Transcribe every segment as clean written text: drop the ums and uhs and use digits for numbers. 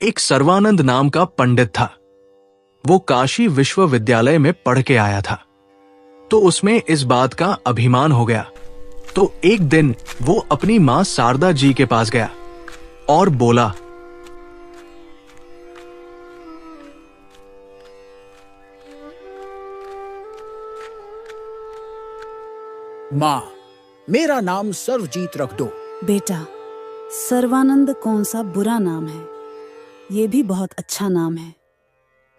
एक सर्वानंद नाम का पंडित था। वो काशी विश्वविद्यालय में पढ़ के आया था, तो उसमें इस बात का अभिमान हो गया। तो एक दिन वो अपनी मां शारदा जी के पास गया और बोला, मां, मेरा नाम सर्वजीत रख दो। बेटा, सर्वानंद कौन सा बुरा नाम है? ये भी बहुत अच्छा नाम है।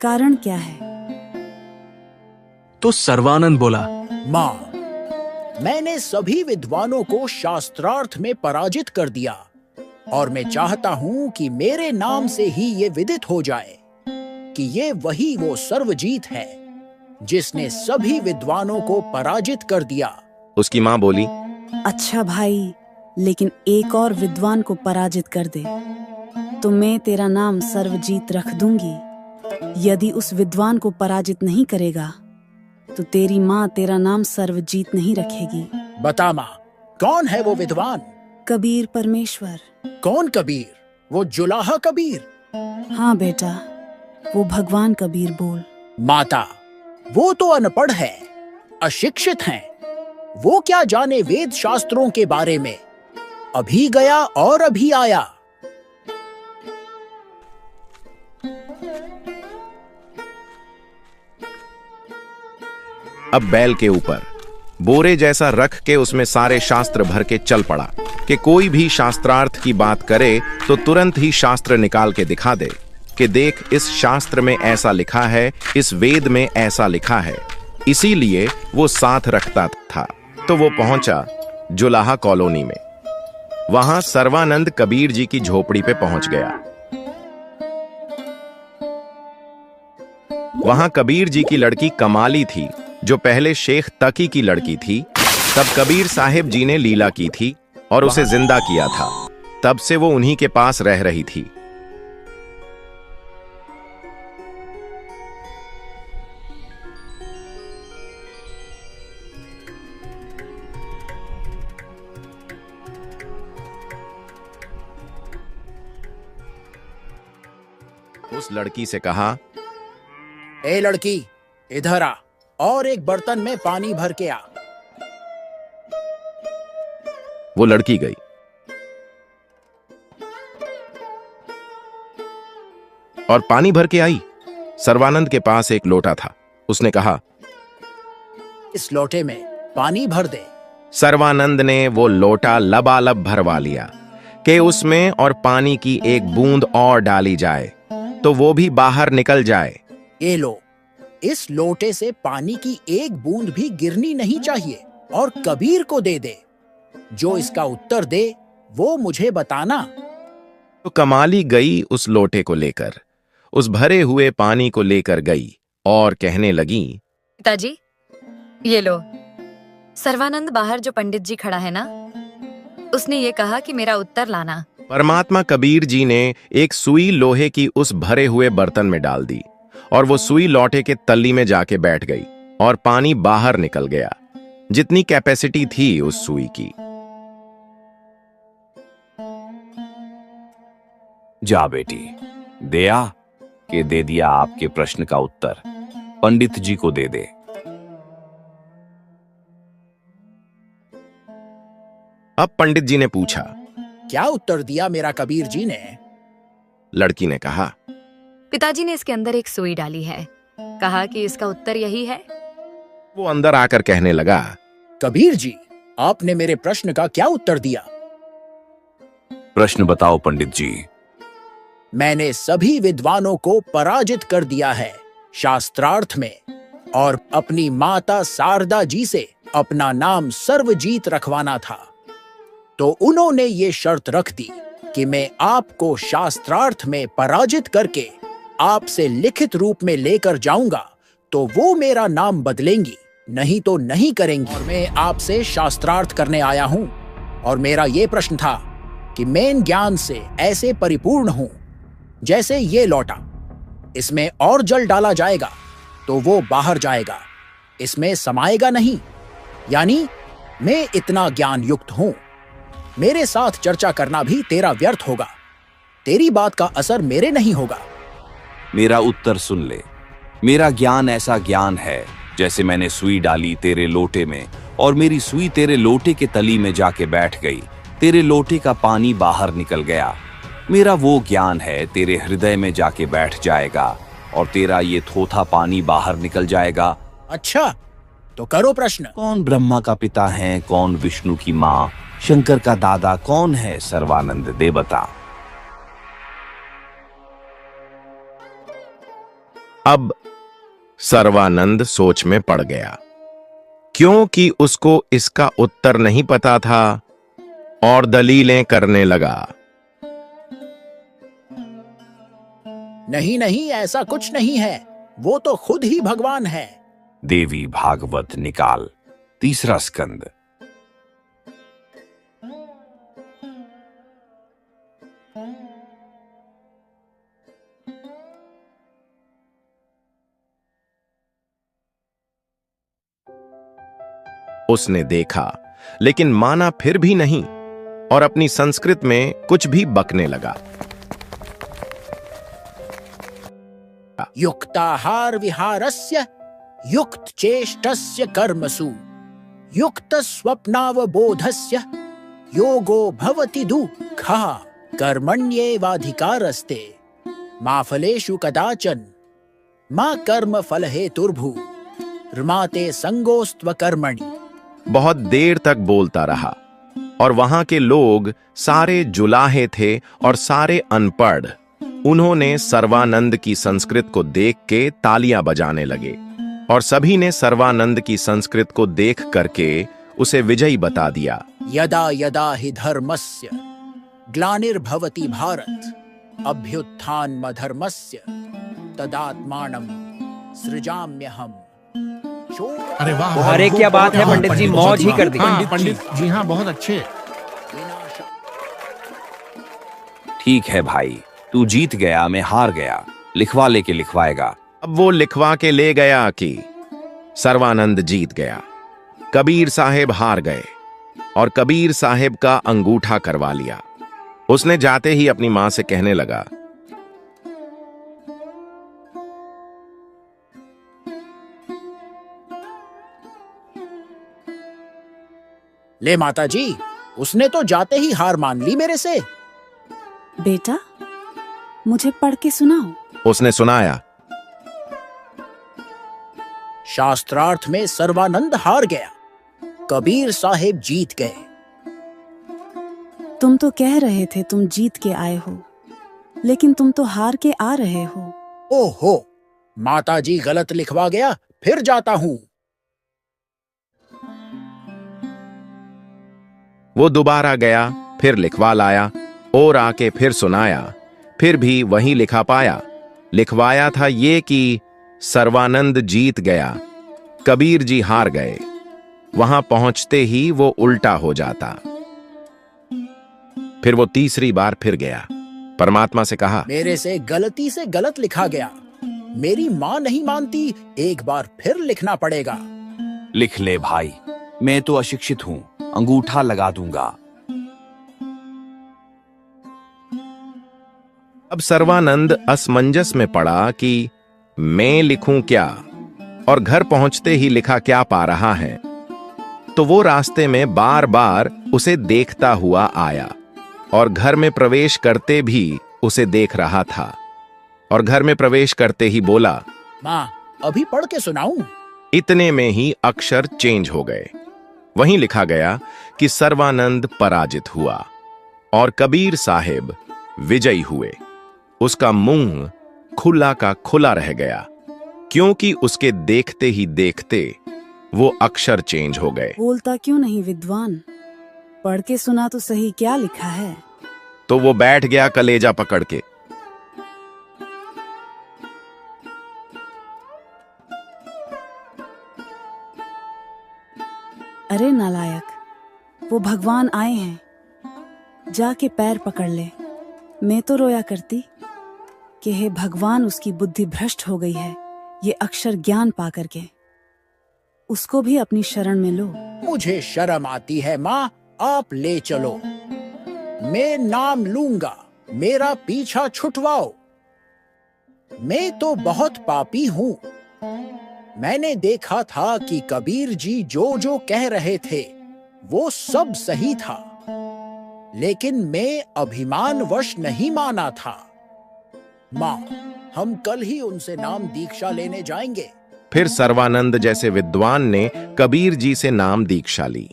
कारण क्या है? तो सर्वानंद बोला, मां, मैंने सभी विद्वानों को शास्त्रार्थ में पराजित कर दिया और मैं चाहता हूं कि मेरे नाम से ही ये विदित हो जाए कि ये वही वो सर्वजीत है जिसने सभी विद्वानों को पराजित कर दिया। उसकी मां बोली, अच्छा भाई, लेकिन एक और विद्वान को पराजित कर दे तो मैं तेरा नाम सर्वजीत रख दूंगी। यदि उस विद्वान को पराजित नहीं करेगा तो तेरी माँ तेरा नाम सर्वजीत नहीं रखेगी। बता माँ, कौन है वो विद्वान? कबीर परमेश्वर। कौन कबीर? वो जुलाहा कबीर? हाँ बेटा, वो भगवान कबीर बोल। माता, वो तो अनपढ़ है, अशिक्षित हैं। वो क्या जाने वेद शास्त्रों के बारे में? अभी गया और अभी आया। अब बैल के ऊपर बोरे जैसा रख के उसमें सारे शास्त्र भर के चल पड़ा कि कोई भी शास्त्रार्थ की बात करे तो तुरंत ही शास्त्र निकाल के दिखा दे कि देख, इस शास्त्र में ऐसा लिखा है, इस वेद में ऐसा लिखा है। इसीलिए वो साथ रखता था। तो वो पहुंचा जुलाहा कॉलोनी में। वहां सर्वानंद कबीर जी की झोपड़ी पे पहुंच गया। वहां कबीर जी की लड़की कमाली थी, जो पहले शेख तकी की लड़की थी। तब कबीर साहिब जी ने लीला की थी और उसे जिंदा किया था। तब से वो उन्हीं के पास रह रही थी। उस लड़की से कहा, ए लड़की, इधर आ और एक बर्तन में पानी भर के आ। वो लड़की गई और पानी भर के आई। सर्वानंद के पास एक लोटा था। उसने कहा, इस लोटे में पानी भर दे। सर्वानंद ने वो लोटा लबालब भरवा लिया कि उसमें और पानी की एक बूंद और डाली जाए तो वो भी बाहर निकल जाए। ये लो, इस लोटे से पानी की एक बूंद भी गिरनी नहीं चाहिए और कबीर को दे दे। जो इसका उत्तर दे वो मुझे बताना। तो कमाली गई उस लोटे को लेकर, उस भरे हुए पानी को लेकर गई और कहने लगी, पिताजी, ये लो। सर्वानंद बाहर जो पंडित जी खड़ा है ना, उसने ये कहा कि मेरा उत्तर लाना। परमात्मा कबीर जी ने एक सुई लोहे की उस भरे हुए बर्तन में डाल दी और वो सुई लोटे के तल्ली में जाके बैठ गई और पानी बाहर निकल गया, जितनी कैपेसिटी थी उस सुई की। जा बेटी, दे दिया आपके प्रश्न का उत्तर। पंडित जी को दे दे। अब पंडित जी ने पूछा, क्या उत्तर दिया मेरा कबीर जी ने? लड़की ने कहा, पिताजी ने इसके अंदर एक सुई डाली है, कहा कि इसका उत्तर यही है। वो अंदर आकर कहने लगा, कबीर जी, आपने मेरे प्रश्न का क्या उत्तर दिया? प्रश्न बताओ पंडित जी। मैंने सभी विद्वानों को पराजित कर दिया है शास्त्रार्थ में और अपनी माता शारदा जी से अपना नाम सर्वजीत रखवाना था। तो उन्होंने ये शर्त रख दी कि मैं आपको शास्त्रार्थ में पराजित करके आपसे लिखित रूप में लेकर जाऊंगा तो वो मेरा नाम बदलेंगी, नहीं तो नहीं करेंगी। और मैं आपसे शास्त्रार्थ करने आया हूं और मेरा ये प्रश्न था कि मैं ज्ञान से ऐसे परिपूर्ण हूं जैसे ये लोटा, इसमें और जल डाला जाएगा तो वो बाहर जाएगा, इसमें समाएगा नहीं। यानी मैं इतना ज्ञान युक्त हूं, मेरे साथ चर्चा करना भी तेरा व्यर्थ होगा। तेरी बात का असर मेरे नहीं होगा। मेरा उत्तर सुन ले। मेरा ज्ञान ऐसा ज्ञान है जैसे मैंने सुई डाली तेरे लोटे में और मेरी सुई तेरे लोटे के तली में जाके बैठ गई, तेरे लोटे का पानी बाहर निकल गया। मेरा वो ज्ञान है तेरे हृदय में जाके बैठ जाएगा और तेरा ये थोथा पानी बाहर निकल जाएगा। अच्छा, तो करो प्रश्न। कौन ब्रह्मा का पिता है, कौन विष्णु की माँ, शंकर का दादा कौन है? सर्वानंद दे बता। अब सर्वानंद सोच में पड़ गया, क्योंकि उसको इसका उत्तर नहीं पता था और दलीलें करने लगा। नहीं नहीं, ऐसा कुछ नहीं है, वो तो खुद ही भगवान है। देवी भागवत निकाल, 3 स्कंद। उसने देखा, लेकिन माना फिर भी नहीं और अपनी संस्कृत में कुछ भी बकने लगा। युक्ताहार विहारस्य युक्त चेष्टस्य कर्मसु युक्त स्वप्नावबोधस्य योगो भवति दुःखः कर्मण्येवाधिकारस्ते मा फलेषु कदाचन मा कर्म फल हेतुर्भु रमाते संगोस्त्व कर्मणि। बहुत देर तक बोलता रहा और वहां के लोग सारे जुलाहे थे और सारे अनपढ़। उन्होंने सर्वानंद की संस्कृत को देख के तालियां बजाने लगे और सभी ने सर्वानंद की संस्कृत को देख करके उसे विजयी बता दिया। यदा यदा हि धर्मस्य ग्लानिर्भवति भारत अभ्युत्थानमधर्मस्य तदात्मानं सृजाम्यहम्। अरे वाह, अरे क्या बात है पंडित जी, मौज ही कर दी। हाँ, पंडित जी हाँ, बहुत अच्छे। ठीक है भाई, तू जीत गया, मैं हार गया। लिखवा लेके लिखवाएगा। अब वो लिखवा के ले गया कि सर्वानंद जीत गया, कबीर साहेब हार गए और कबीर साहेब का अंगूठा करवा लिया। उसने जाते ही अपनी मां से कहने लगा, ले माता जी, उसने तो जाते ही हार मान ली मेरे से। बेटा, मुझे पढ़ के सुनाओ। उसने सुनाया। शास्त्रार्थ में सर्वानंद हार गया, कबीर साहेब जीत गए। तुम तो कह रहे थे तुम जीत के आए हो, लेकिन तुम तो हार के आ रहे हो। ओहो, माता जी गलत लिखवा गया, फिर जाता हूं। वो दोबारा गया, फिर लिखवा लाया और आके फिर सुनाया, फिर भी वही लिखा पाया। लिखवाया था ये कि सर्वानंद जीत गया, कबीर जी हार गए। वहां पहुंचते ही वो उल्टा हो जाता। फिर वो तीसरी बार फिर गया, परमात्मा से कहा, मेरे से गलती से गलत लिखा गया, मेरी मां नहीं मानती, एक बार फिर लिखना पड़ेगा। लिख ले भाई, मैं तो अशिक्षित हूं, अंगूठा लगा दूंगा। अब सर्वानंद असमंजस में पड़ा कि मैं लिखूं क्या, और घर पहुंचते ही लिखा क्या पा रहा है। तो वो रास्ते में बार बार उसे देखता हुआ आया और घर में प्रवेश करते भी उसे देख रहा था और घर में प्रवेश करते ही बोला, मां, अभी पढ़ के सुनाऊं? इतने में ही अक्षर चेंज हो गए। वहीं लिखा गया कि सर्वानंद पराजित हुआ और कबीर साहेब विजयी हुए। उसका मुंह खुला का खुला रह गया, क्योंकि उसके देखते ही देखते वो अक्षर चेंज हो गए। बोलता क्यों नहीं विद्वान? पढ़ के सुना तो सही, क्या लिखा है? तो वो बैठ गया कलेजा पकड़ के। अरे नालायक, वो भगवान आए हैं, जाके पैर पकड़ ले। मैं तो रोया करती कि हे भगवान, उसकी बुद्धि भ्रष्ट हो गई है ये अक्षर ज्ञान पा करके। उसको भी अपनी शरण में लो। मुझे शर्म आती है माँ, आप ले चलो, मैं नाम लूंगा मेरा पीछा छुटवाओ। मैं तो बहुत पापी हूं। मैंने देखा था कि कबीर जी जो जो कह रहे थे वो सब सही था, लेकिन मैं अभिमानवश नहीं माना था। माँ, हम कल ही उनसे नाम दीक्षा लेने जाएंगे। फिर सर्वानंद जैसे विद्वान ने कबीर जी से नाम दीक्षा ली।